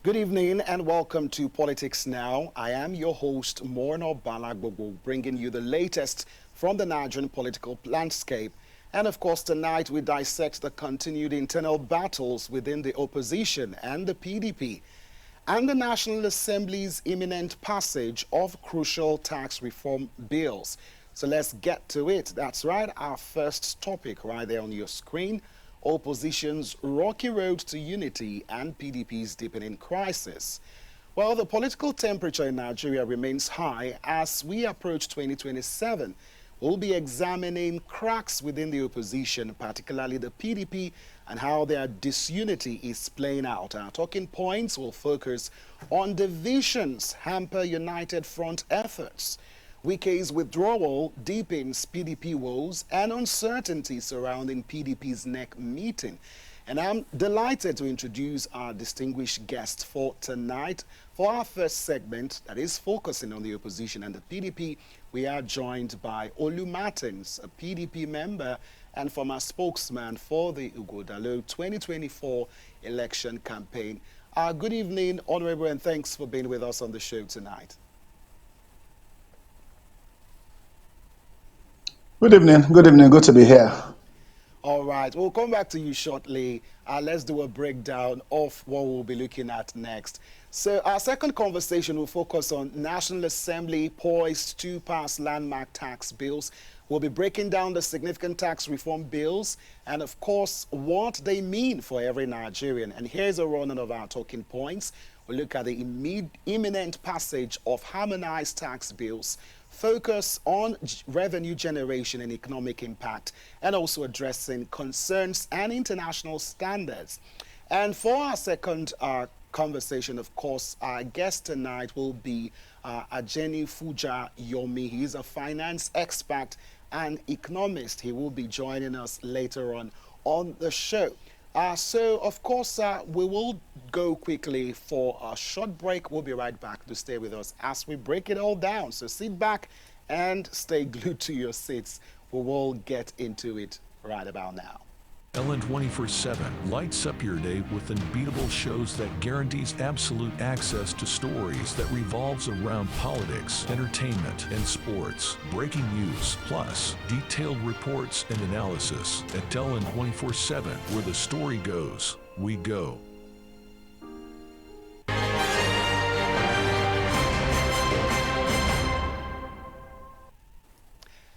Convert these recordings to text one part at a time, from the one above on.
Good evening and welcome to Politics Now. I am your host, Morno Balagbobo, bringing you the latest from the Nigerian political landscape. And of course, tonight we dissect the continued internal battles within the opposition and the PDP, and the National Assembly's imminent passage of crucial tax reform bills. So let's get to it. That's right, our first topic right there on your screen: opposition's rocky road to unity and PDP's deepening crisis. Well, the political temperature in Nigeria remains high as we approach 2027. We'll be examining cracks within the opposition, particularly the PDP, and how their disunity is playing out. Our talking points will focus on divisions hamper united front efforts. Wike's withdrawal deepens PDP woes and uncertainty surrounding PDP's next meeting. And I'm delighted to introduce our distinguished guest for tonight. For our first segment that is focusing on the opposition and the PDP, we are joined by Olu Martins, a PDP member and former spokesman for the Ugodalo 2024 election campaign. Good evening, Honorable, and thanks for being with us on the show tonight. Good evening. Good evening. Good to be here. All right, we'll come back to you shortly. Let's do a breakdown of what we'll be looking at next. So our second conversation will focus on National Assembly poised to pass landmark tax bills. We'll be breaking down the significant tax reform bills and, of course, what they mean for every Nigerian. And here's a rundown of our talking points. We'll look at the imminent passage of harmonized tax bills, focus on revenue generation and economic impact, and also addressing concerns and international standards. And for our second conversation, of course, our guest tonight will be Ajeni Fuja Yomi. He's a finance expert and economist. He will be joining us later on the show. So, of course, we will go quickly for a short break. We'll be right back to stay with us as we break it all down. So sit back and stay glued to your seats. We will get into it right about now. LN 24/7 lights up your day with unbeatable shows that guarantees absolute access to stories that revolves around politics, entertainment, and sports. Breaking news, plus detailed reports and analysis. At LN 24/7, where the story goes, we go.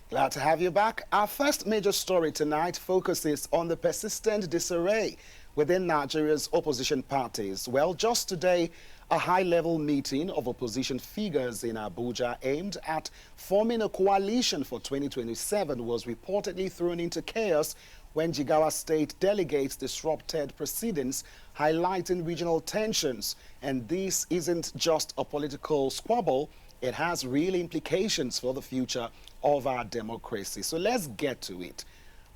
Glad to have you back. Our first major story tonight focuses on the persistent disarray within Nigeria's opposition parties. Well, just today, a high-level meeting of opposition figures in Abuja aimed at forming a coalition for 2027 was reportedly thrown into chaos when Jigawa State delegates disrupted proceedings, highlighting regional tensions. And this isn't just a political squabble. It has real implications for the future of our democracy. So let's get to it.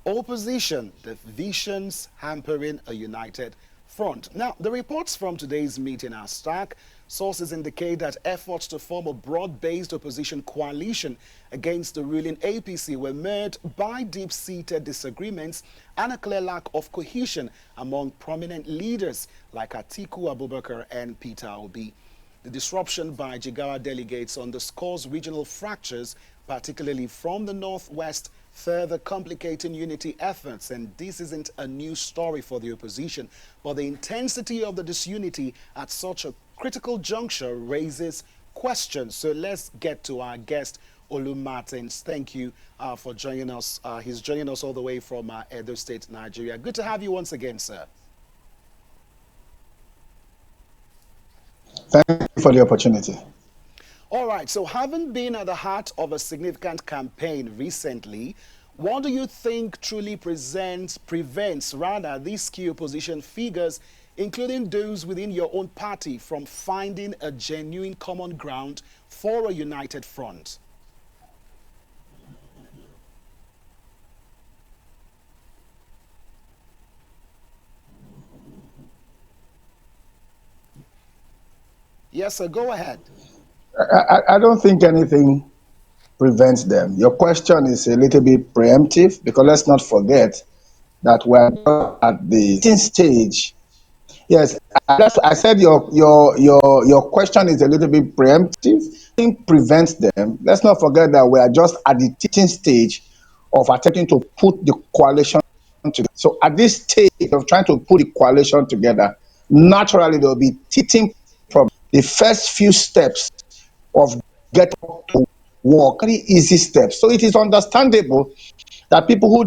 Opposition, the visions hampering a united front. Now, the reports from today's meeting are stark. Sources indicate that efforts to form a broad-based opposition coalition against the ruling APC were marred by deep-seated disagreements and a clear lack of cohesion among prominent leaders like Atiku Abubakar and Peter Obi. The disruption by Jigawa delegates underscores regional fractures, particularly from the northwest, further complicating unity efforts. And this isn't a new story for the opposition, but the intensity of the disunity at such a critical juncture raises questions. So let's get to our guest, Olu Martins. Thank you for joining us. He's joining us all the way from Edo State, Nigeria. Good to have you once again, sir. Thank you for the opportunity. All right, so having been at the heart of a significant campaign recently, what do you think truly prevents these key opposition figures, including those within your own party, from finding a genuine common ground for a united front? Yes, sir, go ahead. I don't think anything prevents them. Your question is a little bit preemptive because let's not forget that we're at the stage Yes, I said your question is a little bit preemptive. Nothing prevents them. Let's not forget that we are just at the teaching stage of attempting to put the coalition together. So at this stage of trying to put the coalition together, naturally there will be teething problems. The first few steps of getting to work, very easy steps. So it is understandable that people who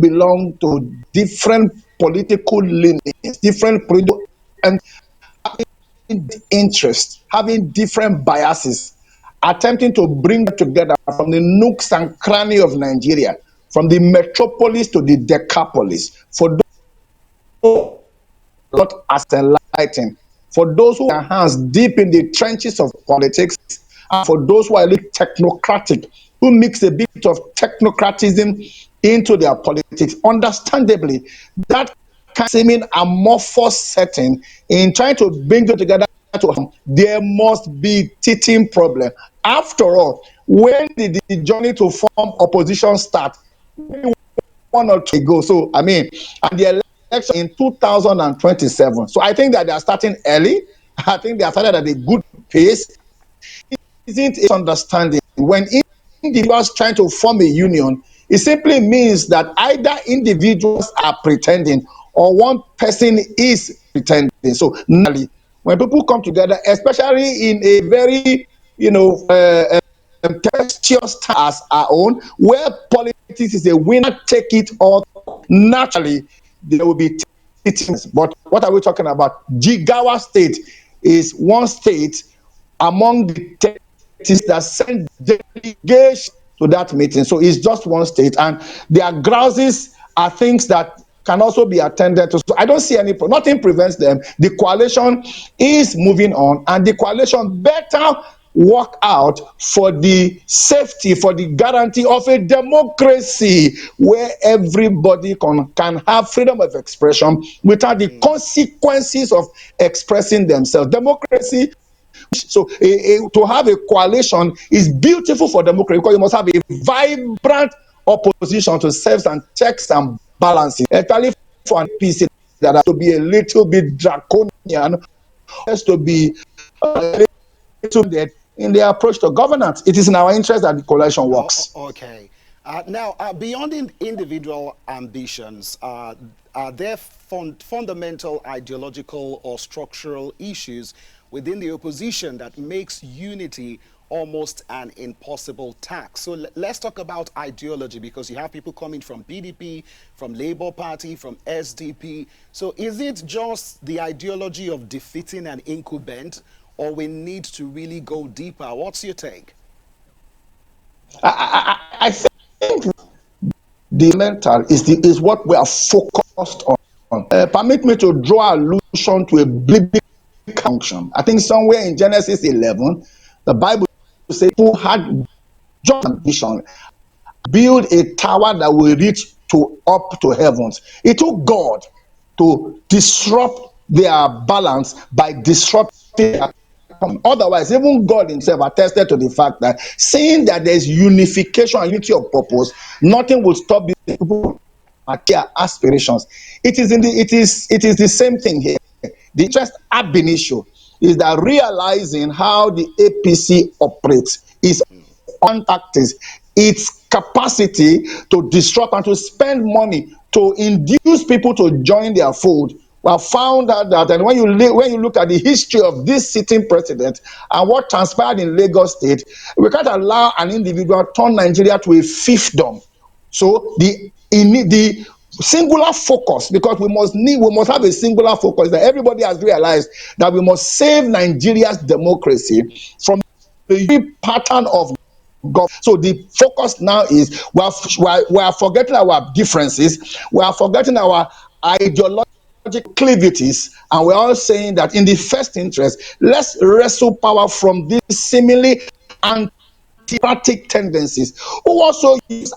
belong to different political lineages, different political and interests, having different biases, attempting to bring them together from the nooks and crannies of Nigeria, from the metropolis to the decapolis, for those not as enlightened, for those who have hands deep in the trenches of politics, and for those who are a little technocratic, who mix a bit of technocratism into their politics. Understandably, that kind of seeming amorphous setting in trying to bring them together, there must be teething problem. After all, when did the journey to form opposition start? 1 or 2 ago. So I mean, and the election in 2027. So I think that they are starting early. I think they are started at a good pace. Isn't it understanding when individuals trying to form a union, it simply means that either individuals are pretending or one person is pretending. So normally, when people come together, especially in a very tempestuous time as our own, where politics is a winner take it all, naturally there will be teachings. But what are we talking about? Jigawa State is one state among the states that send delegation to that meeting. So it's just one state, and their grouses are things that can also be attended to. So I don't see any problem. Nothing prevents them. The coalition is moving on, and the coalition better work out for the safety, for the guarantee of a democracy where everybody can have freedom of expression without the consequences of expressing themselves. Democracy, so to have a coalition is beautiful for democracy, because you must have a vibrant opposition to serve and checks and balances, especially for an PC that has to be a little bit draconian, has to be a little bit in their approach to governance. It is in our interest that the coalition works. Okay. Now, beyond individual ambitions, are there fundamental ideological or structural issues within the opposition that makes unity almost an impossible task? So let's talk about ideology, because you have people coming from PDP, from Labour Party, from SDP. So is it just the ideology of defeating an incumbent, or we need to really go deeper? What's your take? I think the mental is what we are focused on. Permit me to draw allusion to a biblical function. I think somewhere in Genesis 11, the Bible says who had just ambition, build a tower that will reach to up to heavens. It took God to disrupt their balance by disrupting their. Otherwise, even God himself attested to the fact that seeing that there's unification and unity of purpose, nothing will stop these people from their aspirations. It is the same thing here. The interest ab initio is that realizing how the APC operates is on tactics, its capacity to disrupt and to spend money to induce people to join their fold. We have found out that, and when you look at the history of this sitting president and what transpired in Lagos State, we can't allow an individual turn Nigeria to a fiefdom. So the singular focus, because we must have a singular focus, that everybody has realized that we must save Nigeria's democracy from the pattern of God. So the focus now is we are forgetting our differences, we are forgetting our ideological proclivities, and we're all saying that in the first interest, let's wrestle power from these seemingly antipathic tendencies who also use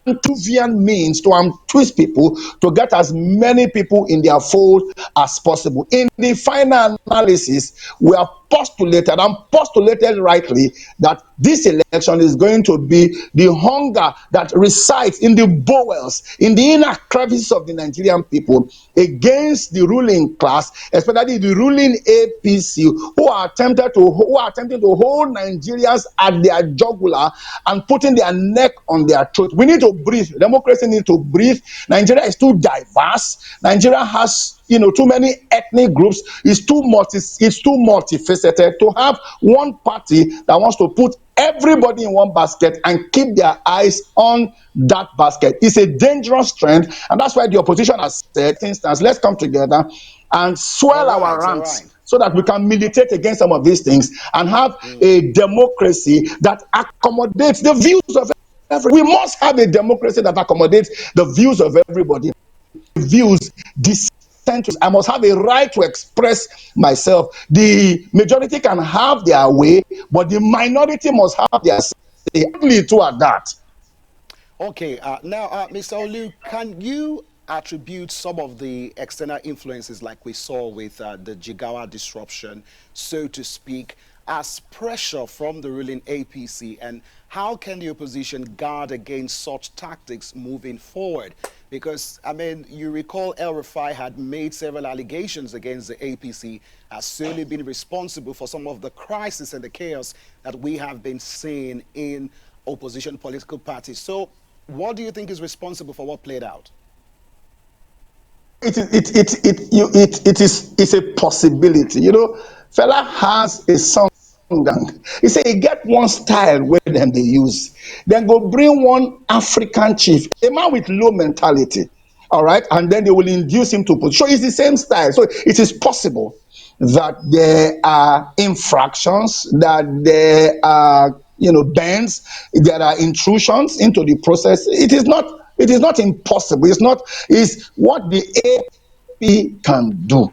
Antuvian means to twist people to get as many people in their fold as possible. In the final analysis, we have postulated and postulated rightly that this election is going to be the hunger that resides in the bowels, in the inner crevices of the Nigerian people against the ruling class, especially the ruling APC, who are attempting to hold Nigerians at their jugular and putting their neck on their throat. We need to breathe. Democracy needs to breathe. Nigeria is too diverse. Nigeria has too many ethnic groups. It's too multifaceted to have one party that wants to put everybody in one basket and keep their eyes on that basket. It's a dangerous trend, and that's why the opposition has said, for instance, let's come together and swell our All ranks right. so that we can militate against some of these things and have a democracy that accommodates the views of everybody. We must have a democracy that accommodates the views of everybody. Views dissent. I must have a right to express myself. The majority can have their way, but the minority must have their say. Only to adapt. Okay, now, Mr. Olu, can you attribute some of the external influences like we saw with the Jigawa disruption, so to speak, as pressure from the ruling APC? And how can the opposition guard against such tactics moving forward? Because, I mean, you recall El Rufai had made several allegations against the APC as solely being responsible for some of the crisis and the chaos that we have been seeing in opposition political parties. So what do you think is responsible for what played out? It's a possibility. Fela has a song. He say he get one style where them they use, then go bring one African chief, a man with low mentality, all right, and then they will induce him to put. So it's the same style. So it is possible that there are infractions, that there are bans, there are intrusions into the process. It is not. It is not impossible. It's not. It's what the AP can do.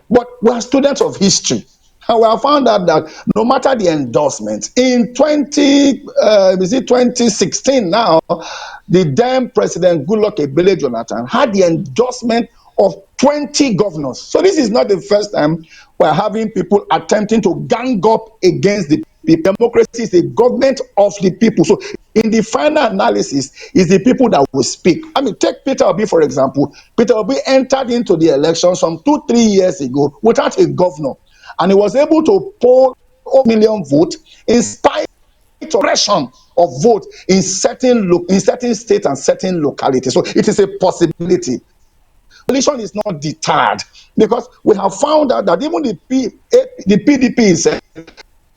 But we are students of history. And we have found out that no matter the endorsement, in 2016 now, the then President Goodluck Ebele Jonathan had the endorsement of 20 governors. So this is not the first time we're having people attempting to gang up against the people. Democracy is the government of the people. So in the final analysis, it's the people that will speak. I mean, take Peter Obi, for example. Peter Obi entered into the election some 2-3 years ago without a governor, and he was able to poll 1 million votes in spite of pressure of vote in certain states and certain localities. So it is a possibility. Coalition is not deterred, because we have found out that even the PDP itself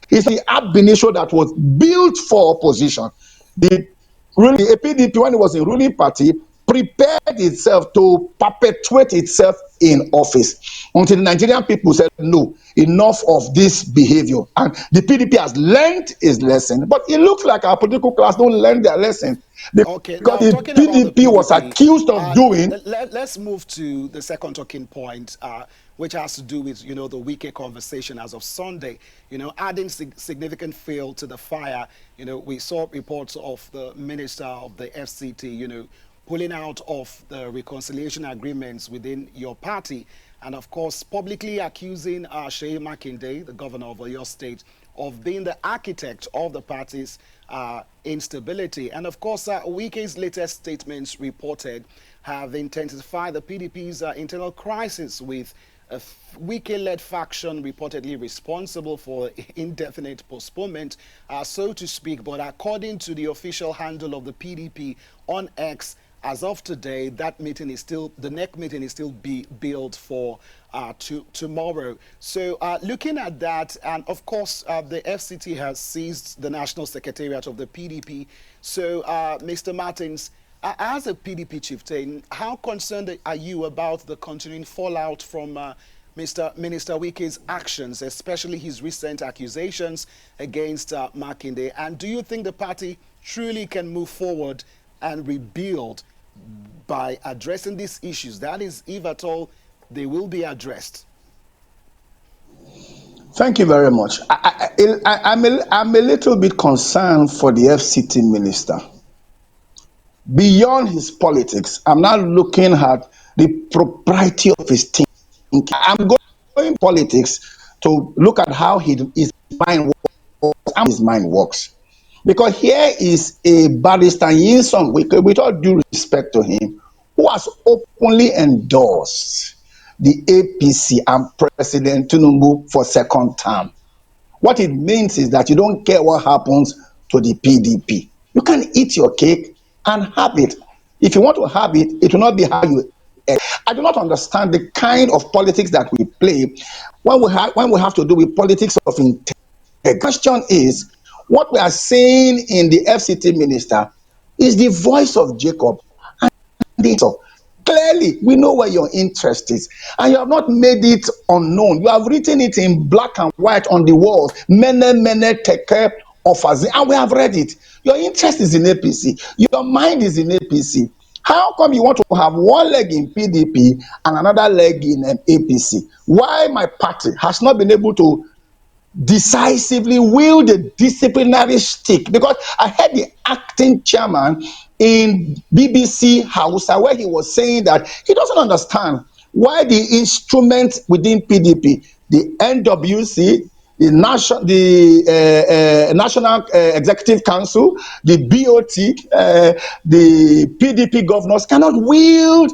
is the ab initio that was built for opposition. The PDP, when it was a ruling party, prepared itself to perpetuate itself in office until the Nigerian people said, no, enough of this behavior. And the PDP has learned its lesson. But it looks like our political class don't learn their lesson. Okay, Because now the talking about the PDP was PDP, accused of doing. let's move to the second talking point, which has to do with the Wike conversation as of Sunday. Adding significant fuel to the fire. We saw reports of the minister of the FCT, pulling out of the reconciliation agreements within your party, and of course publicly accusing Seyi Makinde, the governor of your state, of being the architect of the party's instability. And of course, Wike's latest statements reported have intensified the PDP's internal crisis, with a Wike-led faction reportedly responsible for indefinite postponement, so to speak. But according to the official handle of the PDP on X, as of today, the next meeting is still billed for tomorrow. So looking at that, and of course, the FCT has seized the National Secretariat of the PDP. So, Mr. Martins, as a PDP chieftain, how concerned are you about the continuing fallout from Minister Wike's actions, especially his recent accusations against Makinde? And do you think the party truly can move forward and rebuild by addressing these issues? That is, if at all they will be addressed. Thank you very much. I'm a little bit concerned for the FCT minister. Beyond his politics, I'm not looking at the propriety of his thinking. I'm going politics to look at how his mind works. Because here is a barrister Yinson Wike, with all due respect to him, who has openly endorsed the APC and President Tinubu for second term. What it means is that you don't care what happens to the PDP. You can eat your cake and have it. If you want to have it, it will not be how you. I do not understand the kind of politics that we play when we have to do with politics of intent. The question is, what we are saying in the FCT minister is the voice of Jacob. So clearly, we know where your interest is, and you have not made it unknown. You have written it in black and white on the walls. Mene take care of us, and we have read it. Your interest is in APC. Your mind is in APC. How come you want to have one leg in PDP and another leg in APC? Why my party has not been able to decisively wield the disciplinary stick? Because I heard the acting chairman in BBC Hausa where he was saying that he doesn't understand why the instruments within PDP, the NWC, the National Executive Council, the BOT, the PDP governors cannot wield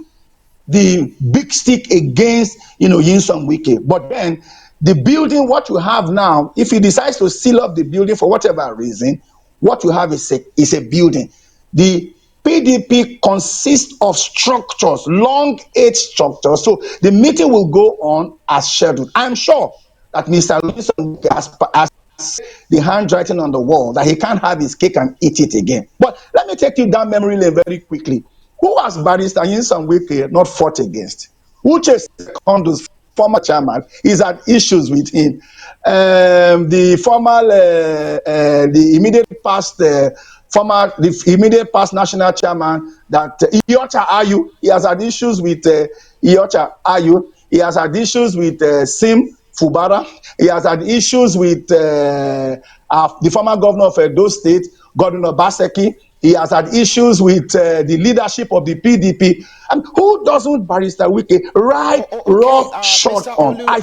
the big stick against Yinsom Wike. But then the building, what you have now, if he decides to seal up the building for whatever reason, what you have is a building. The PDP consists of structures, long age structures. So the meeting will go on as scheduled. I'm sure that Mr. Yinsom has the handwriting on the wall that he can't have his cake and eat it again. But let me take you down memory lane very quickly. Who has Barrister Yinsom Wike not fought against? Uche Secondus, former chairman, is had issues with him. The immediate past national chairman, that Iyocha Ayu, he has had issues with Iyocha Ayu. He has had issues with Sim Fubara. He has had issues with the former governor of Edo State, Governor Obaseki. He has had issues with the leadership of the PDP. And who doesn't Barrister Wike ride short Mr. on? Olu, I I'm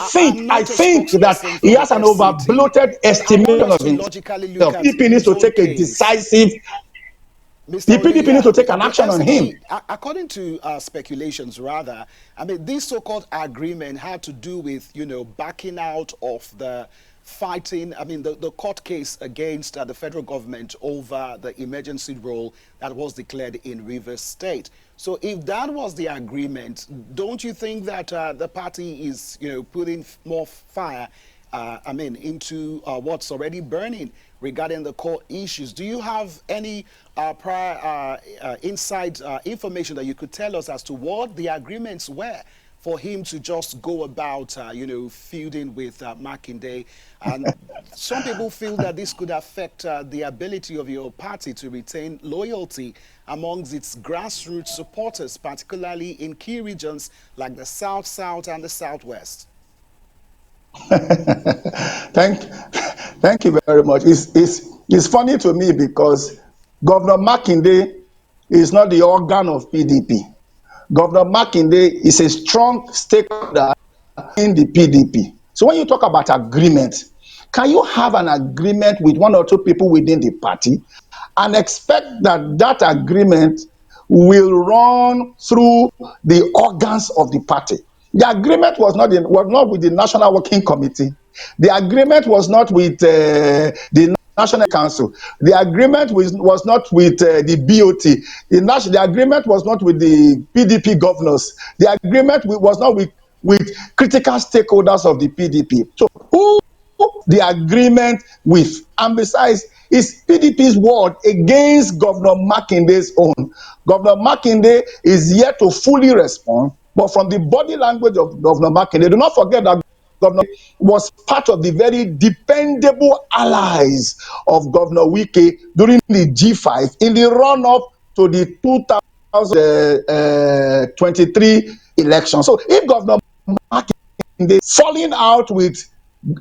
not a think that spokesperson he for the has an FCT, overbloated but I want estimation us of to logically look himself. at PDP needs his to own take a case. decisive. Mr. The Olu, PDP needs yeah, to take an the action on him. FCT, according to speculations rather, I mean, this so-called agreement had to do with, backing out of the fighting, I mean, the court case against the federal government over the emergency role that was declared in Rivers State. So if that was the agreement, don't you think that the party is, putting more fire into what's already burning regarding the core issues? Do you have any prior inside information that you could tell us as to what the agreements were for him to just go about, feuding with Makinde? And some people feel that this could affect the ability of your party to retain loyalty amongst its grassroots supporters, particularly in key regions like the South, South, and the Southwest. thank, thank you very much. It's funny to me because Governor Makinde is not the organ of PDP. Governor Makinde is a strong stakeholder in the PDP. So when you talk about agreement, can you have an agreement with one or two people within the party and expect that that agreement will run through the organs of the party? The agreement was not with the National Working Committee. The agreement was not with the National Council. The agreement was not with the BOT. The agreement was not with the PDP governors. The agreement was not with critical stakeholders of the PDP. So who the agreement with? And besides, is PDP's word against Governor Makinde's own. Governor Makinde is yet to fully respond, but from the body language of Governor Makinde, do not forget that Governor was part of the very dependable allies of Governor Wike during the G5 in the run-up to the 2023 election. So if Governor Makinde falling out with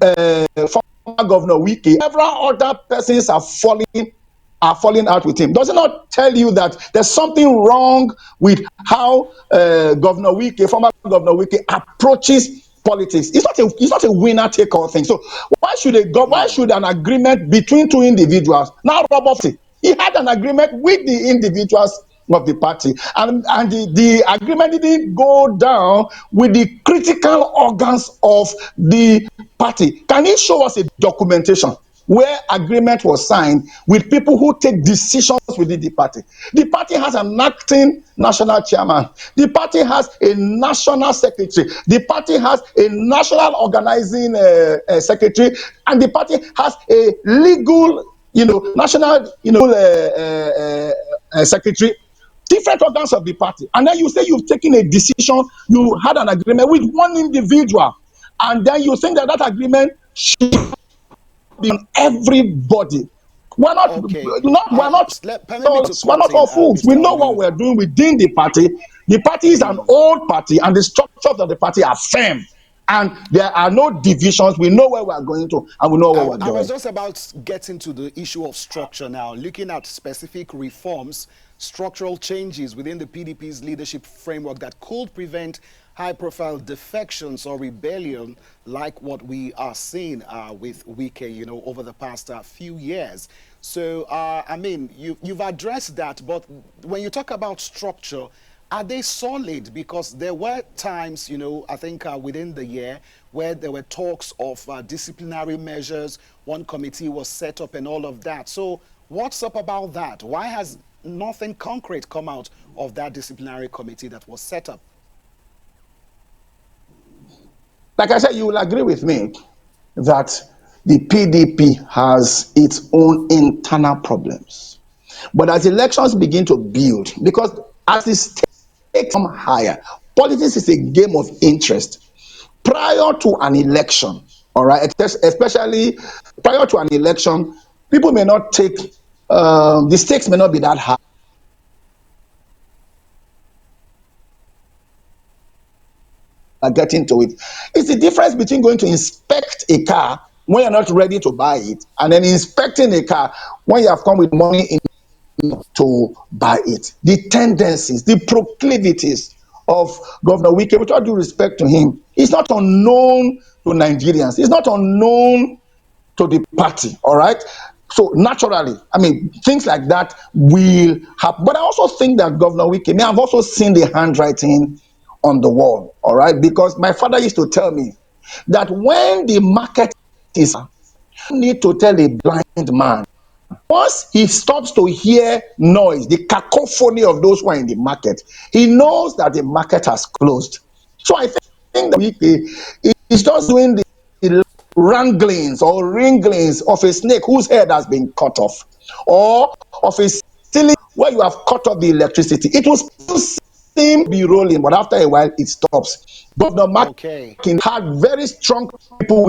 former Governor Wike, several other persons are falling out with him. Does it not tell you that there's something wrong with how former Governor Wike approaches politics. It's not a winner take all thing. So why should an agreement between two individuals now rub off? He had an agreement with the individuals of the party, and the agreement didn't go down with the critical organs of the party. Can you show us a documentation where agreement was signed with people who take decisions within the party? The party has an acting national chairman. The party has a national secretary. The party has a national organizing secretary, and the party has a legal, national, secretary. Different organs of the party, and then you say you've taken a decision, you had an agreement with one individual, and then you think that that agreement should be on everybody. We're not, Okay. not we're not Permit me to we're cut not in, all fools. We Mr. know what Olu. we're doing within the party. The party is an old party, and the structures of the party are firm, and there are no divisions. We know where we're going to, and we know what we're I was doing. just about getting to the issue of structure now, looking at specific reforms, structural changes within the PDP's leadership framework that could prevent high-profile defections or rebellion like what we are seeing with Wike, over the past few years. So, I mean, you've addressed that, but when you talk about structure, are they solid? Because there were times, I think within the year where there were talks of disciplinary measures, one committee was set up and all of that. So what's up about that? Why has nothing concrete come out of that disciplinary committee that was set up? Like I said, you will agree with me that the PDP has its own internal problems. But as elections begin to build, because as the stakes come higher, politics is a game of interest. Prior to an election, all right, especially prior to an election, people may not take, the stakes may not be that high. Getting to it. It's the difference between going to inspect a car when you're not ready to buy it, and then inspecting a car when you have come with money in to buy it. The tendencies, the proclivities of Governor Wike, with all due respect to him, is not unknown to Nigerians. It's not unknown to the party, all right? So naturally, I mean, things like that will happen. But I also think that Governor Wike may have also seen the handwriting on the wall, all right? Because my father used to tell me that when the market is, you need to tell a blind man. Once he stops to hear noise, the cacophony of those who are in the market, he knows that the market has closed. So I think that Wike is just doing the wranglings or wringlings of a snake whose head has been cut off, or of a ceiling where you have cut off the electricity. It will still seem to be rolling, but after a while it stops. Governor Okay. Markin had very strong people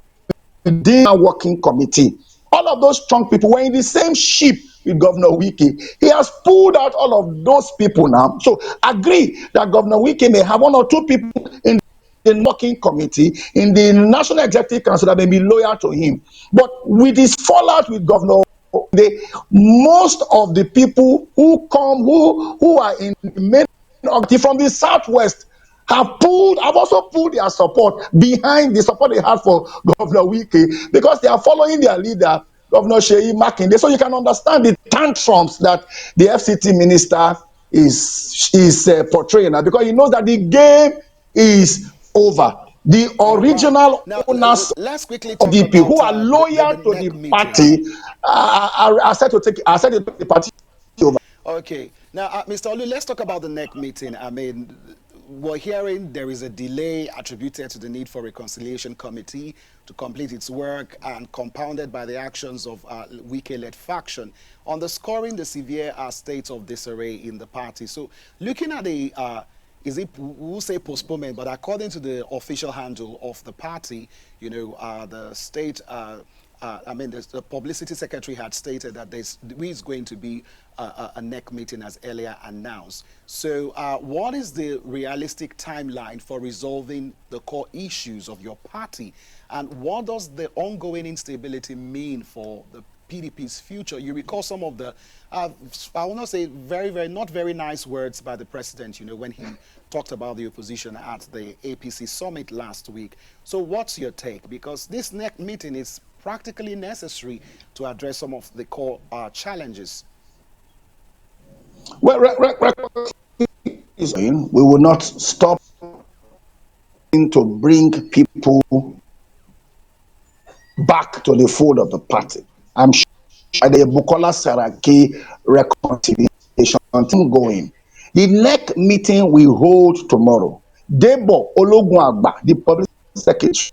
within our working committee. All of those strong people were in the same ship with Governor Wike. He has pulled out all of those people now. So agree that Governor Wike may have one or two people in the working committee, in the National Executive Council that may be loyal to him. But with his fallout with Governor, most of the people who come, who are in the main committee from the Southwest, have also pulled their support behind the support they had for Governor Wike, because they are following their leader, Governor Seyi Makinde. So you can understand the tantrums that the FCT minister is portraying now, because he knows that the game is over. The All right. original Now, owners let's quickly of talk DP, about who are the loyal to the NEC meeting. party, are set to take the party over. Okay. Now, Mr. Olu, let's talk about the NEC meeting. I mean, we're hearing there is a delay attributed to the need for reconciliation committee to complete its work and compounded by the actions of Wike-led faction, underscoring the severe state of disarray in the party. So looking at the, we'll say postponement, but according to the official handle of the party, the state, the publicity secretary had stated that there is going to be a NEC meeting as earlier announced. So what is the realistic timeline for resolving the core issues of your party? And what does the ongoing instability mean for the PDP's future. You recall some of the, I will not say not very nice words by the president, when he talked about the opposition at the APC summit last week. So what's your take? Because this next meeting is practically necessary to address some of the core challenges. Well, we will not stop to bring people back to the fold of the party. I'm sure the Bukola Saraki reconciliation team going. The next meeting we hold tomorrow, Debo Ologunagba, the public secretary,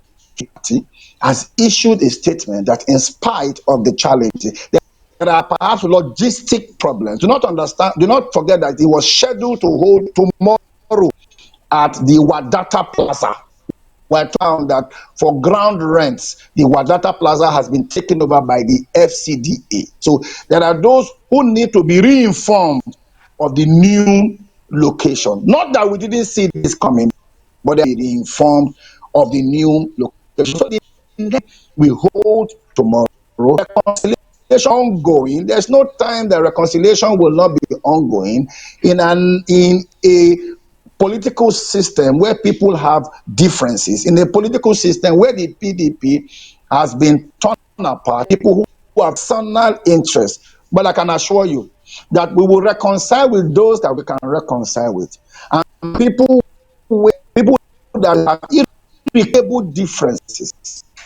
has issued a statement that in spite of the challenges, there are perhaps logistic problems. Do not forget that it was scheduled to hold tomorrow at the Wadata Plaza. We found that for ground rents, the Wadata Plaza has been taken over by the FCDA. So there are those who need to be reinformed of the new location. Not that we didn't see this coming, but they be informed of the new location. So we hold tomorrow. Reconciliation ongoing. There's no time that reconciliation will not be ongoing in a political system where people have differences, in a political system where the PDP has been torn apart, people who have personal interests. But I can assure you that we will reconcile with those that we can reconcile with. And people that have irreparable differences,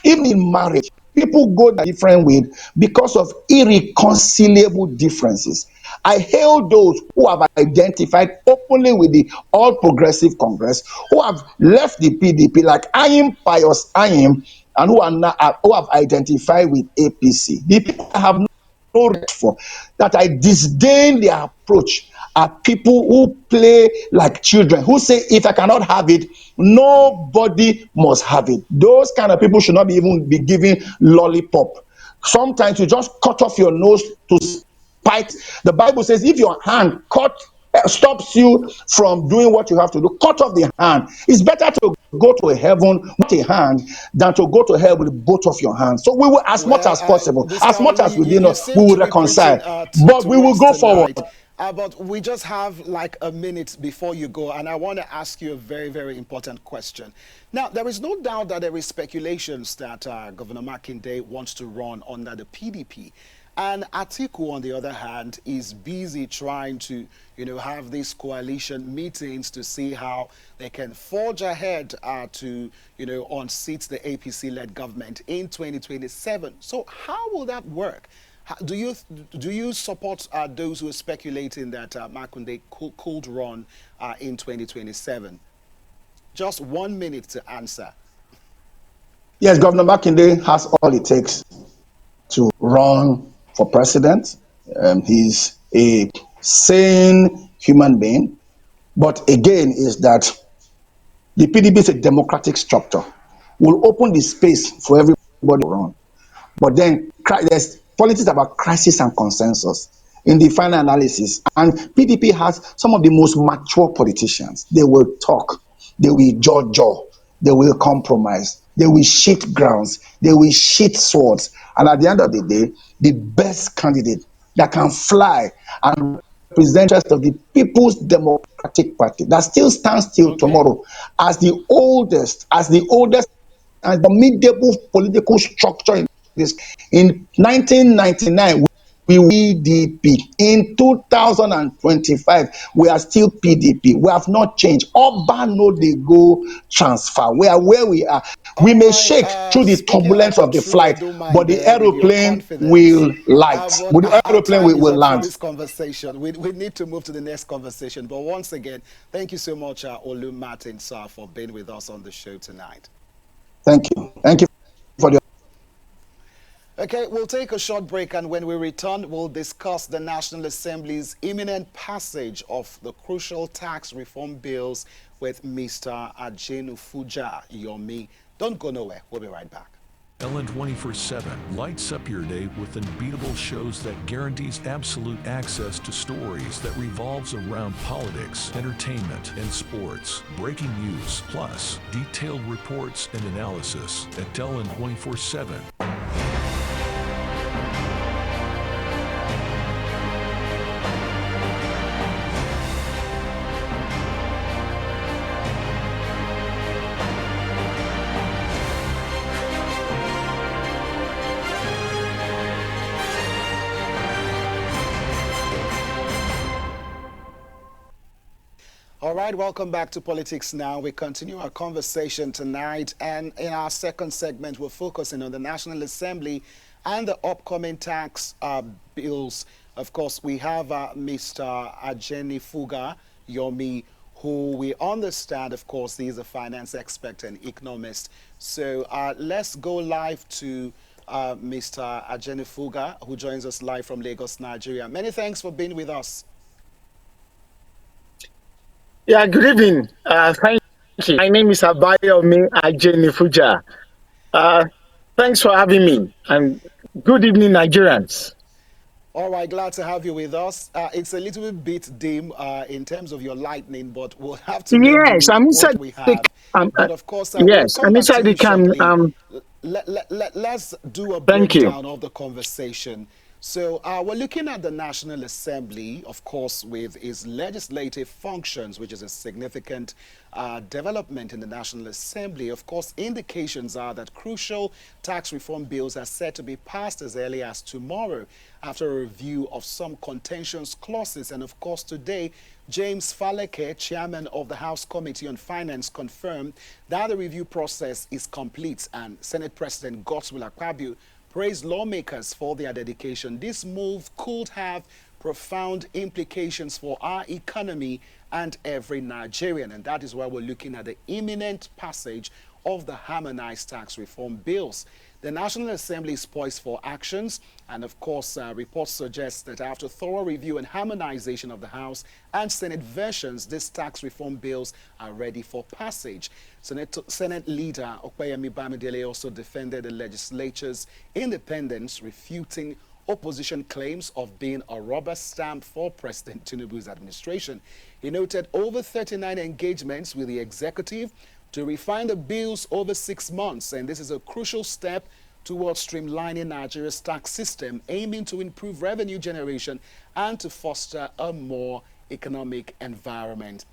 even in marriage, people go different with because of irreconcilable differences. I hail those who have identified openly with the All Progressive Congress, who have left the PDP like Ayim Pius Ayim, and who have identified with APC. The people have no right for that. I disdain their approach are people who play like children, who say, if I cannot have it, nobody must have it. Those kind of people should not even be given lollipop. Sometimes you just cut off your nose to spite. The Bible says, if your hand stops you from doing what you have to do, cut off the hand. It's better to go to heaven with a hand than to go to hell with both of your hands. So we will, as much as possible, as much as within us, we will reconcile. But we will go forward. But we just have like a minute before you go, and I want to ask you a very, very important question. Now, there is no doubt that there is speculations that Governor Makinde wants to run under the PDP. And Atiku, on the other hand, is busy trying to, have these coalition meetings to see how they can forge ahead to, unseat the APC-led government in 2027. So how will that work? Do you support those who are speculating that Makinde could run in 2027? Just 1 minute to answer. Yes, Governor Makinde has all it takes to run for president. He's a sane human being. But again, is that the PDP is a democratic structure. Will open the space for everybody to run. But then there's politics about crisis and consensus in the final analysis. And PDP has some of the most mature politicians. They will talk. They will judge. They will compromise. They will shift grounds. They will shift swords. And at the end of the day, the best candidate that can fly and represent the interest of the People's Democratic Party that still stands till tomorrow as the oldest and formidable political structure in this. In 1999, we were PDP. In 2025, we are still PDP. We have not changed. Oba no dey go transfer. We are where we are. We may shake through the turbulence of the flight, but the aeroplane will light. The aeroplane will land. This conversation, we need to move to the next conversation. But once again, thank you so much, Olu Martin, sir, for being with us on the show tonight. Thank you. Thank you for the. Okay, we'll take a short break, and when we return, we'll discuss the National Assembly's imminent passage of the crucial tax reform bills with Mr. Ajenufuja Yomi. Don't go nowhere. We'll be right back. LN 24/7 lights up your day with unbeatable shows that guarantees absolute access to stories that revolves around politics, entertainment, and sports. Breaking news, plus detailed reports and analysis at LN 24/7. All right, welcome back to Politics Now. We continue our conversation tonight, and in our second segment, we're focusing on the National Assembly and the upcoming tax bills. Of course, we have Mr. Ajeni Fuga Yomi, who we understand, of course, he's a finance expert and economist. So let's go live to Mr. Ajeni Fuga, who joins us live from Lagos, Nigeria. Many thanks for being with us. Yeah, good evening. Thank you. My name is Abayomi Ajenifuja. Uh, Thanks for having me, and good evening, Nigerians. All right, glad to have you with us. It's a little bit dim in terms of your lightning, but we'll have to make do Yes, with I'm what inside we the. have. Um, uh, But of course, we'll yes, come I'm back to inside the you can. shortly. Let's do a Thank you. breakdown of the conversation. So we're looking at the National Assembly, of course, with its legislative functions, which is a significant development in the National Assembly. Of course, indications are that crucial tax reform bills are set to be passed as early as tomorrow after a review of some contentious clauses. And of course, today, James Faleke, chairman of the House Committee on Finance, confirmed that the review process is complete, and Senate President Godswill Akpabio praised lawmakers for their dedication. This move could have profound implications for our economy and every Nigerian, and that is why we're looking at the imminent passage of the harmonized tax reform bills. The National Assembly is poised for actions, and of course, reports suggest that after thorough review and harmonization of the House and Senate versions, these tax reform bills are ready for passage. Senate leader Opeyemi Bamidele also defended the legislature's independence, refuting opposition claims of being a rubber stamp for President Tinubu's administration. He noted over 39 engagements with the executive to refine the bills over 6 months, and this is a crucial step towards streamlining Nigeria's tax system, aiming to improve revenue generation and to foster a more economic environment.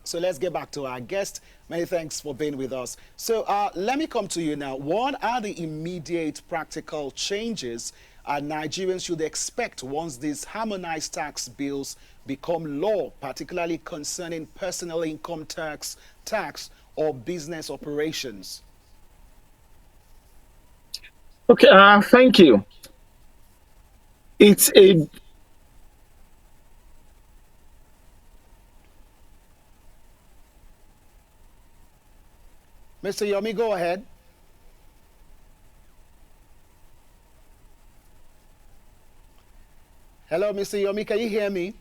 So let's get back to our guest. Many thanks for being with us. So let me come to you now. What are the immediate practical changes Nigerians should expect once these harmonized tax bills become law, particularly concerning personal income tax or business operations? Okay, thank you. It's a Mr. Yomi, go ahead. Hello, Mr. Yomi, can you hear me?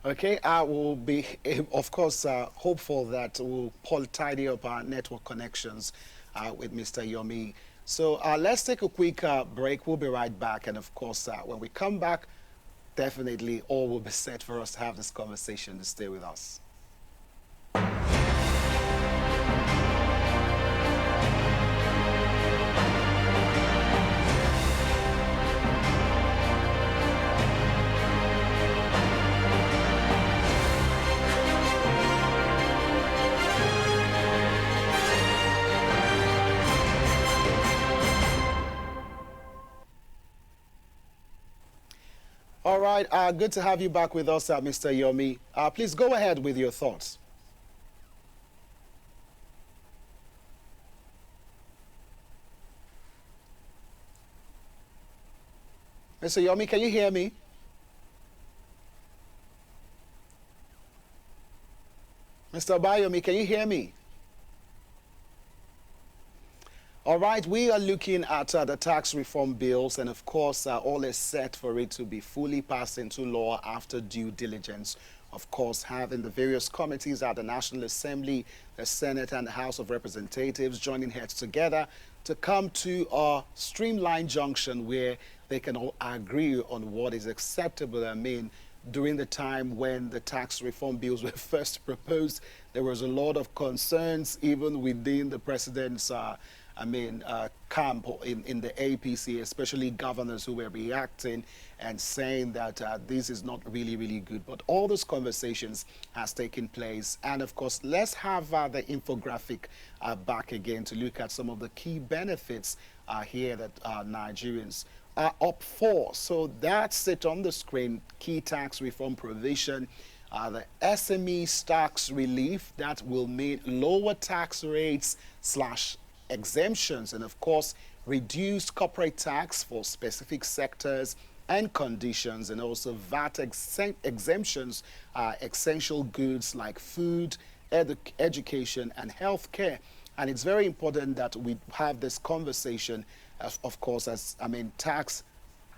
Okay, I will be, of course, hopeful that we'll tidy up our network connections with Mr. Yomi. So let's take a quick break. We'll be right back. And of course, when we come back, definitely all will be set for us to have this conversation. To stay with us. All right, good to have you back with us, Mr. Yomi. Please go ahead with your thoughts. Mr. Yomi, can you hear me? Mr. Bayomi, can you hear me? All right, we are looking at the tax reform bills, and of course, all is set for it to be fully passed into law after due diligence. Of course, having the various committees at the National Assembly, the Senate, and the House of Representatives joining heads together to come to a streamlined junction where they can all agree on what is acceptable. I mean, during the time when the tax reform bills were first proposed, there was a lot of concerns even within the president's camp in the APC, especially governors who were reacting and saying that this is not really good. But all those conversations has taken place. And of course, let's have the infographic back again to look at some of the key benefits here that Nigerians are up for. So that's it on the screen. Key tax reform provision. The SME tax relief that will mean lower tax rates slash exemptions, and of course reduced corporate tax for specific sectors and conditions, and also VAT exemptions, essential goods like food, education, and healthcare. And it's very important that we have this conversation, of course, as tax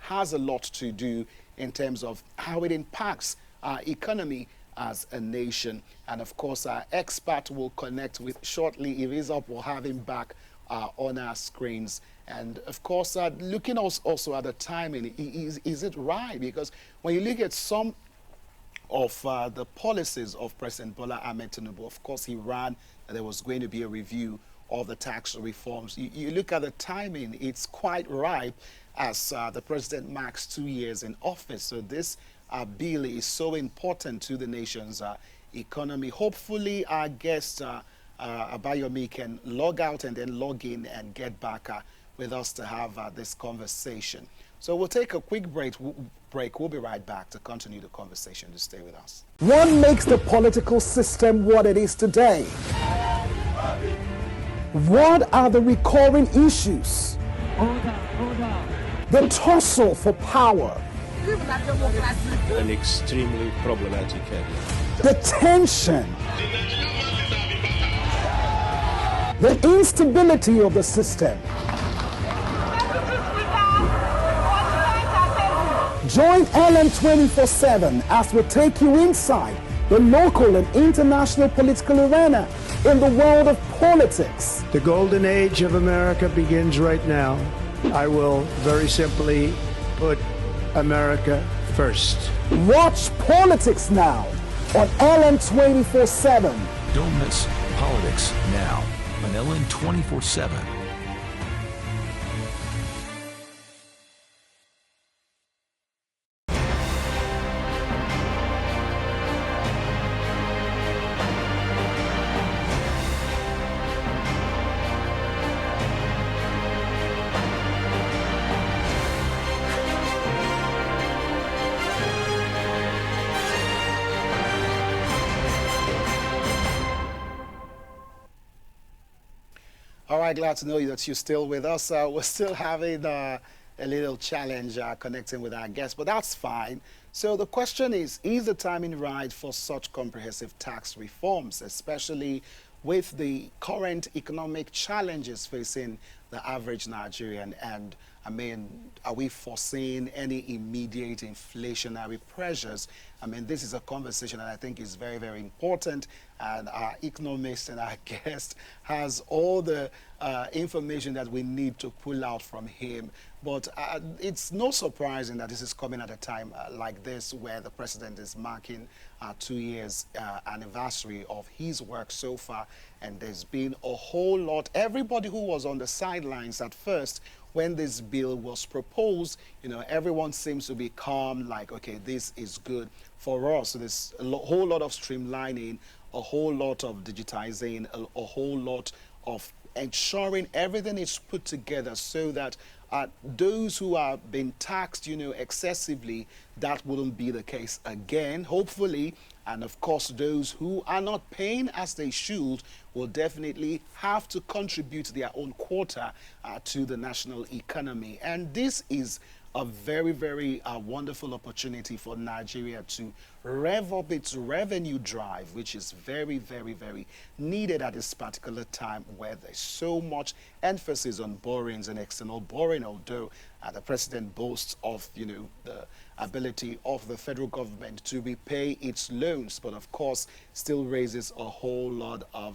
has a lot to do in terms of how it impacts our economy as a nation. And of course, our expert will connect with shortly. If he's up, we'll have him back on our screens. And of course, looking also at the timing, is it right? Because when you look at some of the policies of President Bola Ahmed Tinubu, of course, he ran, there was going to be a review of the tax reforms. You look at the timing, it's quite ripe as the president marks 2 years in office. So this bill is so important to the nation's economy. Hopefully, our guest, Abayomi, can log out and then log in and get back with us to have this conversation. So we'll take a quick break. We'll be right back to continue the conversation. To stay with us. What makes the political system what it is today? What are the recurring issues? The tussle for power. An extremely problematic area. The tension. The instability of the system. Join LM 24/7 as we take you inside the local and international political arena in the world of politics. The golden age of America begins right now. I will very simply put America first. Watch Politics Now on LM 24/7. Don't miss Politics Now on LN 24/7. All right, glad to know that you're still with us. We're still having a little challenge connecting with our guests, but that's fine. So the question is the timing right for such comprehensive tax reforms, especially with the current economic challenges facing the average Nigerian? And are we foreseeing any immediate inflationary pressures? This is a conversation that I think is very, very important. And our economist and our guest has all the information that we need to pull out from him. But it's no surprising that this is coming at a time like this, where the president is marking 2 years anniversary of his work so far. And there's been a whole lot. Everybody who was on the sidelines at first when this bill was proposed, everyone seems to be calm, like, okay, this is good for us. So there's a whole lot of streamlining, a whole lot of digitizing, a whole lot of ensuring everything is put together so that those who are being taxed, excessively, that wouldn't be the case again, hopefully. And of course, those who are not paying as they should will definitely have to contribute their own quota to the national economy. And this is a very, very wonderful opportunity for Nigeria to rev up its revenue drive, which is very, very, very needed at this particular time where there's so much emphasis on borrowings and external borrowing, although the president boasts of, the ability of the federal government to repay its loans, but of course still raises a whole lot of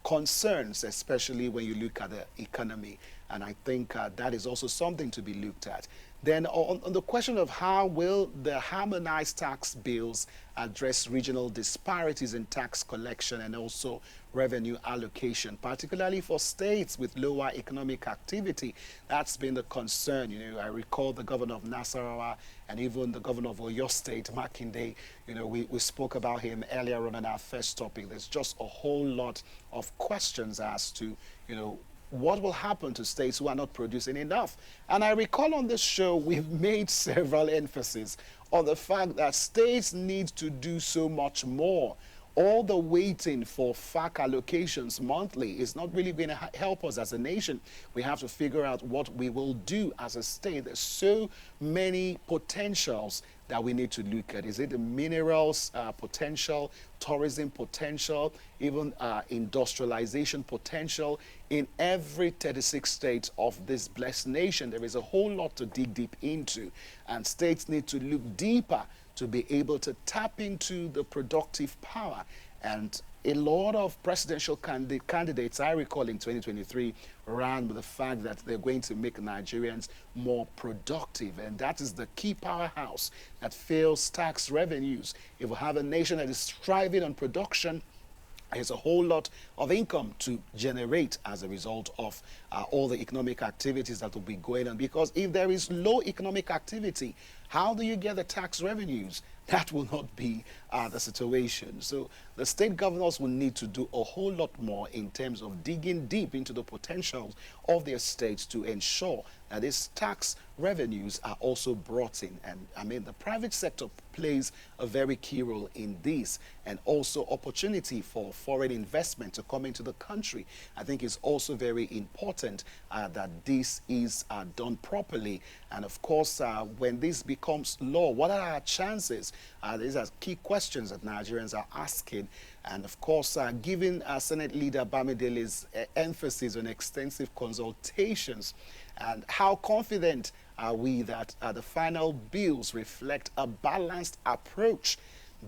concerns, especially when you look at the economy. And I think that is also something to be looked at. Then on the question of how will the harmonized tax bills address regional disparities in tax collection and also revenue allocation, particularly for states with lower economic activity, that's been the concern. I recall the governor of Nasarawa and even the governor of Oyo State, Makinde, we spoke about him earlier on in our first topic. There's just a whole lot of questions as to, what will happen to states who are not producing enough? And I recall on this show, we've made several emphasis on the fact that states need to do so much more. All the waiting for FAC allocations monthly is not really going to help us as a nation. We have to figure out what we will do as a state. There's so many potentials that we need to look at. Is it the minerals potential, tourism potential, even industrialization potential? In every 36 states of this blessed nation, there is a whole lot to dig deep into, and states need to look deeper to be able to tap into the productive power. And a lot of presidential candidates, I recall in 2023, ran with the fact that they're going to make Nigerians more productive. And that is the key powerhouse that fills tax revenues. If we have a nation that is thriving on production, there's a whole lot of income to generate as a result of all the economic activities that will be going on. Because if there is low economic activity, how do you get the tax revenues? That will not be the situation. So the state governors will need to do a whole lot more in terms of digging deep into the potentials of their states to ensure that these tax revenues are also brought in. And I mean, the private sector plays a very key role in this, and also opportunity for foreign investment to come into the country. I think it's also very important that this is done properly. And of course, when this becomes law, what are our chances? These are key questions that Nigerians are asking. And of course, given Senate Leader Bamidele's emphasis on extensive consultations, and how confident are we that the final bills reflect a balanced approach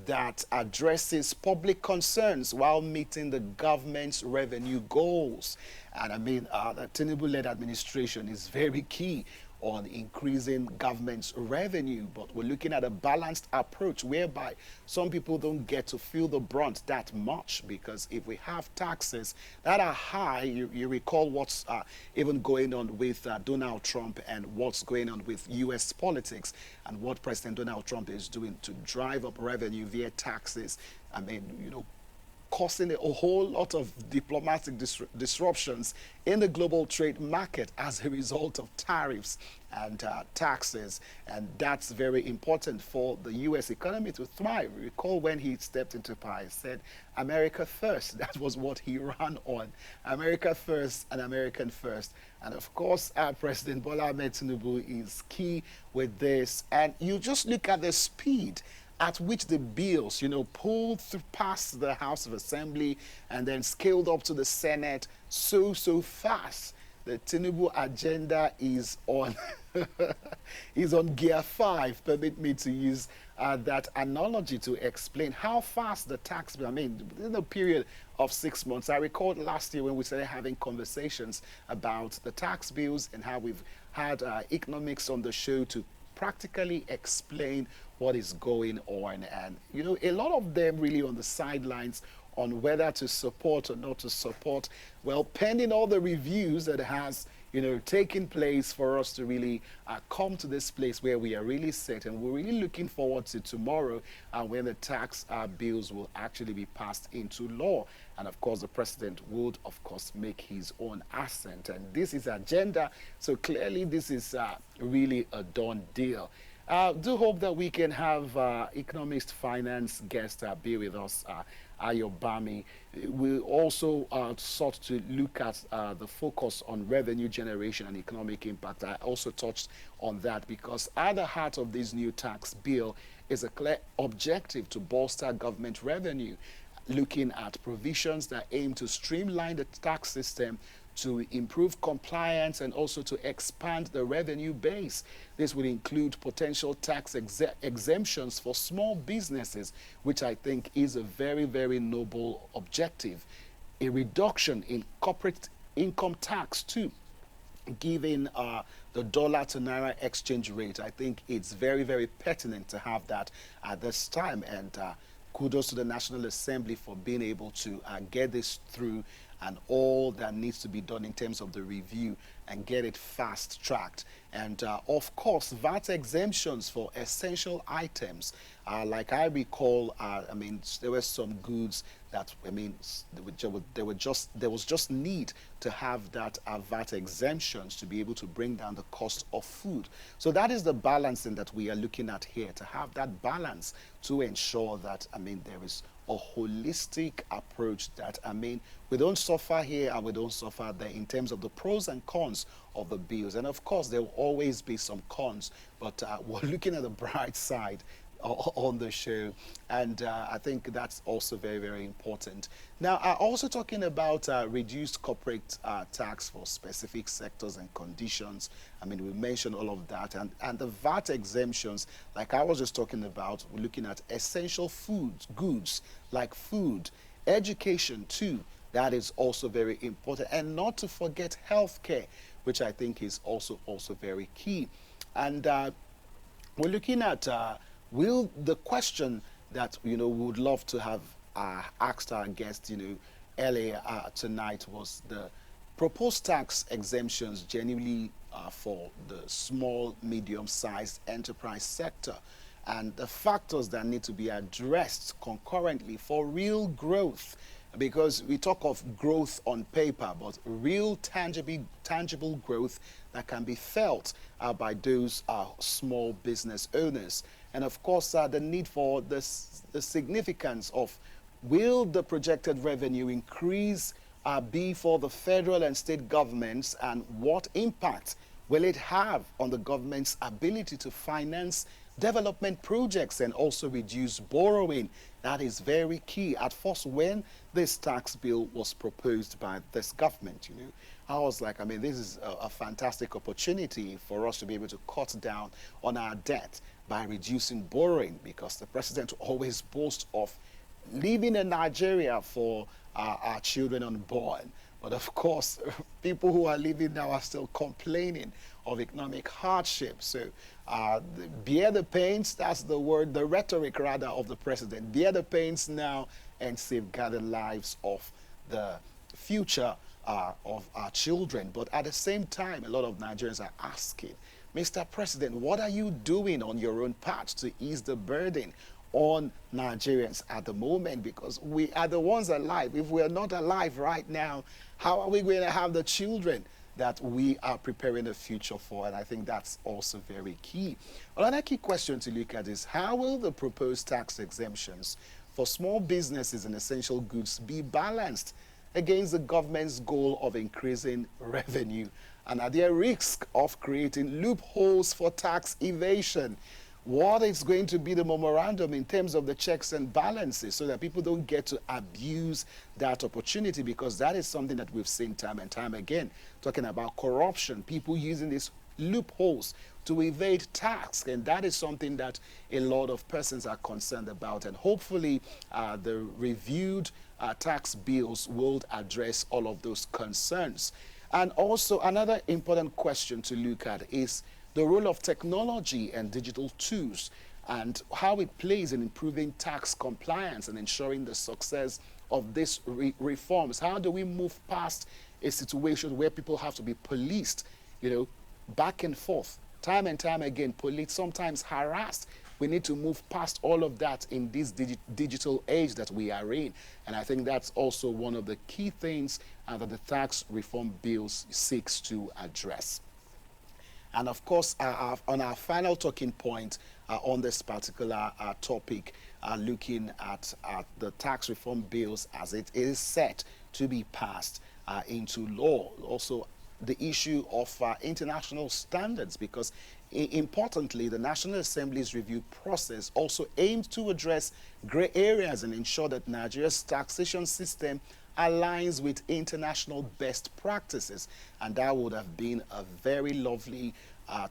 that addresses public concerns while meeting the government's revenue goals? And I mean, the Tinubu-led administration is very key on increasing government's revenue, but we're looking at a balanced approach whereby some people don't get to feel the brunt that much, because if we have taxes that are high, you recall what's even going on with Donald Trump and what's going on with U.S. politics and what President Donald Trump is doing to drive up revenue via taxes. I mean, you know, causing a whole lot of diplomatic disruptions in the global trade market as a result of tariffs and taxes. And that's very important for the U.S. economy to thrive. Recall when he stepped into power, he said, America first. That was what he ran on. America first and American first. And of course, President Bola Ahmed Tinubu is key with this. And you just look at the speed at which the bills, you know, pulled through past the House of Assembly and then scaled up to the Senate so fast. The Tinubu agenda is on is on gear 5. Permit me to use that analogy to explain how fast the tax bill, I mean, in a period of 6 months. I recall last year when we started having conversations about the tax bills and how we've had economics on the show to practically explain what is going on. And, you know, a lot of them really on the sidelines on whether to support or not to support. Well, pending all the reviews that has, you know, taken place for us to really come to this place where we are really set, and we're really looking forward to tomorrow when the tax bills will actually be passed into law. And of course, the president would, of course, make his own assent. And this is agenda. So clearly, this is really a done deal. Do hope that we can have economist finance guest be with us, Ayo Bami. We also sought to look at the focus on revenue generation and economic impact. I also touched on that because at the heart of this new tax bill is a clear objective to bolster government revenue, looking at provisions that aim to streamline the tax system, to improve compliance, and also to expand the revenue base. This will include potential tax exemptions for small businesses, which I think is a very, very noble objective. A reduction in corporate income tax too, given the dollar to naira exchange rate. I think it's very, very pertinent to have that at this time. And kudos to the National Assembly for being able to get this through and all that needs to be done in terms of the review and get it fast-tracked. And of course, VAT exemptions for essential items. Like I recall, I mean, there were some goods that, I mean, there was just need to have that VAT exemptions to be able to bring down the cost of food. So that is the balancing that we are looking at here, to have that balance to ensure that, I mean, there is a holistic approach that, I mean, we don't suffer here and we don't suffer there in terms of the pros and cons of the bills. And of course, there will always be some cons, but we're looking at the bright side on the show, and I think that's also very, very important. Now, also talking about reduced corporate tax for specific sectors and conditions. I mean, we mentioned all of that, and the VAT exemptions, like I was just talking about, we're looking at essential goods like food, education too. That is also very important, and not to forget healthcare, which I think is also very key. And we're looking at the question that, you know, we would love to have asked our guest, you know, earlier tonight, was the proposed tax exemptions genuinely for the small, medium-sized enterprise sector, and the factors that need to be addressed concurrently for real growth. Because we talk of growth on paper, but real tangible growth that can be felt by those small business owners. And of course, the need for the significance of, will the projected revenue increase be for the federal and state governments, and what impact will it have on the government's ability to finance development projects and also reduce borrowing? That is very key. At first, when this tax bill was proposed by this government, you know, I was like, I mean, this is a fantastic opportunity for us to be able to cut down on our debt by reducing borrowing, because the president always boasts of leaving in Nigeria for our children unborn. But of course, people who are living now are still complaining of economic hardship. So bear the pains, that's the word, the rhetoric rather, of the president. Bear the pains now and safeguard the lives of the future of our children. But at the same time, a lot of Nigerians are asking, Mr. President, what are you doing on your own part to ease the burden on Nigerians at the moment? Because we are the ones alive. If we are not alive right now, how are we going to have the children that we are preparing the future for? And I think that's also very key. Another key question to look at is, how will the proposed tax exemptions for small businesses and essential goods be balanced against the government's goal of increasing revenue? And are there risks of creating loopholes for tax evasion? What is going to be the memorandum in terms of the checks and balances, so that people don't get to abuse that opportunity? Because that is something that we've seen time and time again, talking about corruption, people using these loopholes to evade tax, and that is something that a lot of persons are concerned about. And hopefully the reviewed tax bills will address all of those concerns. And also, another important question to look at is the role of technology and digital tools, and how it plays in improving tax compliance and ensuring the success of these reforms. How do we move past a situation where people have to be policed, you know, back and forth, time and time again, police sometimes harassed? We need to move past all of that in this digital age that we are in. And I think that's also one of the key things that the tax reform bills seeks to address. And of course, on our final talking point on this particular topic, looking at the tax reform bills as it is set to be passed into law. Also, the issue of international standards, because importantly, the National Assembly's review process also aims to address gray areas and ensure that Nigeria's taxation system aligns with international best practices. And that would have been a very lovely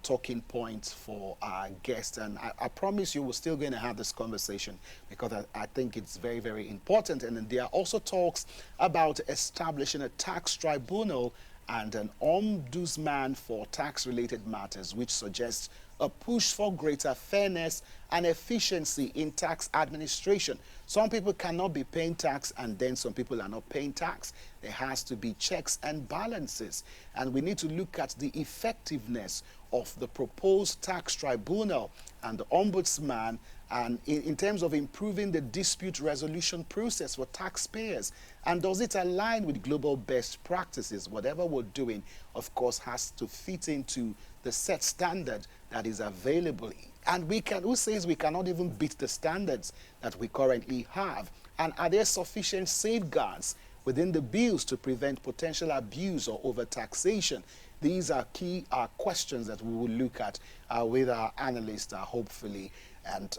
talking point for our guest. And I promise you we're still going to have this conversation, because I think it's very, very important. And then there are also talks about establishing a tax tribunal and an ombudsman for tax-related matters, which suggests a push for greater fairness and efficiency in tax administration. Some people cannot be paying tax and then some people are not paying tax. There has to be checks and balances. And we need to look at the effectiveness of the proposed tax tribunal and the ombudsman, and in terms of improving the dispute resolution process for taxpayers. And does it align with global best practices? Whatever we're doing, of course, has to fit into the set standard that is available. And who says we cannot even beat the standards that we currently have? And are there sufficient safeguards within the bills to prevent potential abuse or overtaxation? These are key questions that we will look at with our analysts, hopefully. And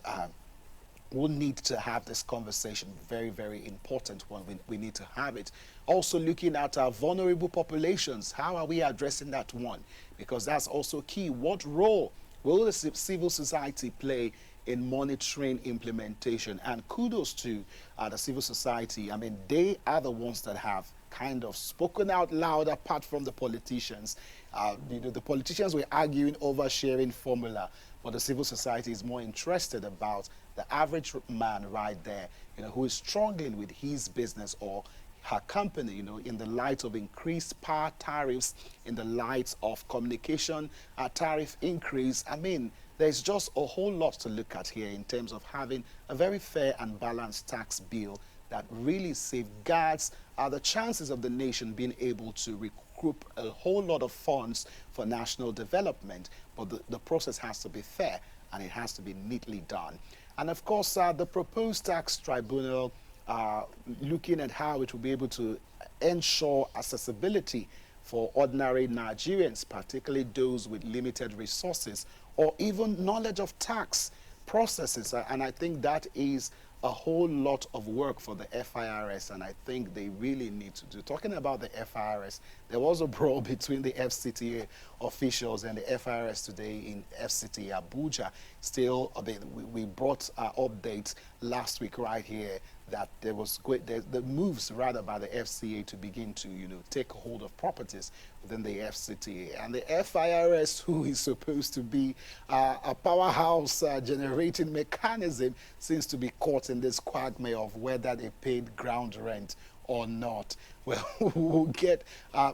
we'll need to have this conversation. Very, very important one. We need to have it. Also looking at our vulnerable populations. How are we addressing that one? Because that's also key. What role will the civil society play in monitoring implementation? And kudos to the civil society. I mean, they are the ones that have kind of spoken out loud apart from the politicians. The politicians were arguing over sharing formula, but the civil society is more interested about the average man right there, who is struggling with his business or her company, in the light of increased power tariffs, in the light of communication tariff increase. I mean, there's just a whole lot to look at here in terms of having a very fair and balanced tax bill that really safeguards the chances of the nation being able to recoup a whole lot of funds for national development. But the process has to be fair and it has to be neatly done. And of course, the proposed tax tribunal, looking at how it will be able to ensure accessibility for ordinary Nigerians, particularly those with limited resources or even knowledge of tax processes. And I think that is a whole lot of work for the FIRS, and I think they really need to do. Talking about the FIRS, there was a brawl between the FCTA officials and the FIRS today in FCT Abuja. Still, we brought updates last week right here that there was the moves rather by the FCA to begin to take hold of properties within the FCTA, and the FIRS, who is supposed to be a powerhouse generating mechanism, seems to be caught in this quagmire of whether they paid ground rent or not. Well, we'll get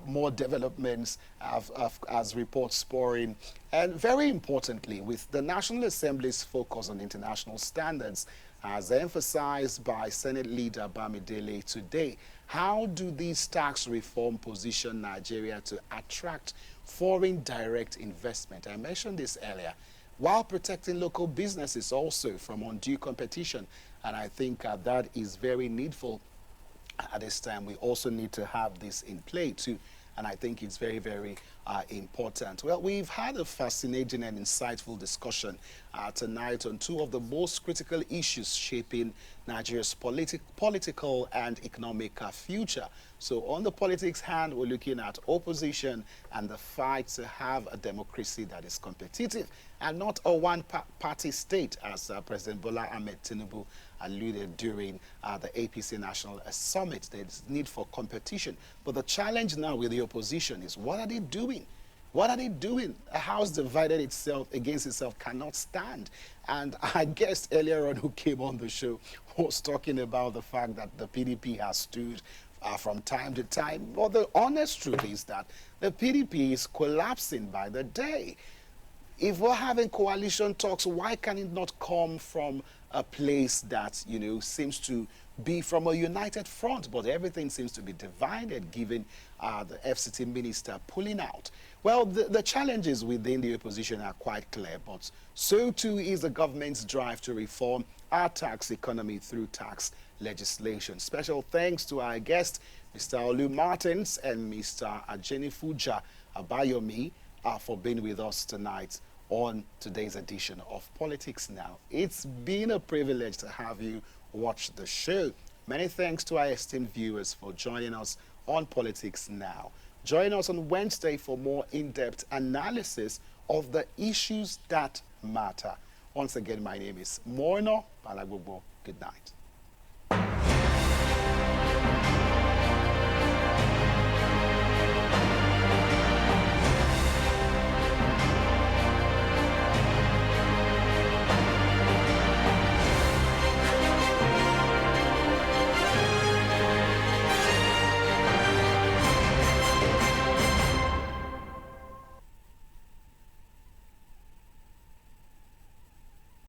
more developments as reports pouring. And very importantly, with the National Assembly's focus on international standards, as emphasized by Senate Leader Bamidele today, how do these tax reform position Nigeria to attract foreign direct investment? I mentioned this earlier, while protecting local businesses also from undue competition. And I think that is very needful at this time. We also need to have this in play too. And I think it's very, very important. Well, we've had a fascinating and insightful discussion tonight on two of the most critical issues shaping Nigeria's political and economic future. So on the politics hand, we're looking at opposition and the fight to have a democracy that is competitive and not a one-party state, as President Bola Ahmed Tinubu alluded during the APC National Summit. There's need for competition. But the challenge now with the opposition is, what are they doing? What are they doing? A house divided itself against itself cannot stand. And our guest earlier on who came on the show was talking about the fact that the PDP has stood from time to time. But the honest truth is that the PDP is collapsing by the day. If we're having coalition talks, why can it not come from a place that, seems to be from a united front? But everything seems to be divided, given the FCT minister pulling out. Well, the challenges within the opposition are quite clear, but so too is the government's drive to reform our tax economy through tax legislation. Special thanks to our guests, Mr. Olu Martins and Mr. Ajenifuja Abayomi, for being with us tonight on today's edition of Politics Now. It's been a privilege to have you watch the show. Many thanks to our esteemed viewers for joining us on Politics Now. Join us on Wednesday for more in-depth analysis of the issues that matter. Once again, my name is Moino Balagbogbo. Good night.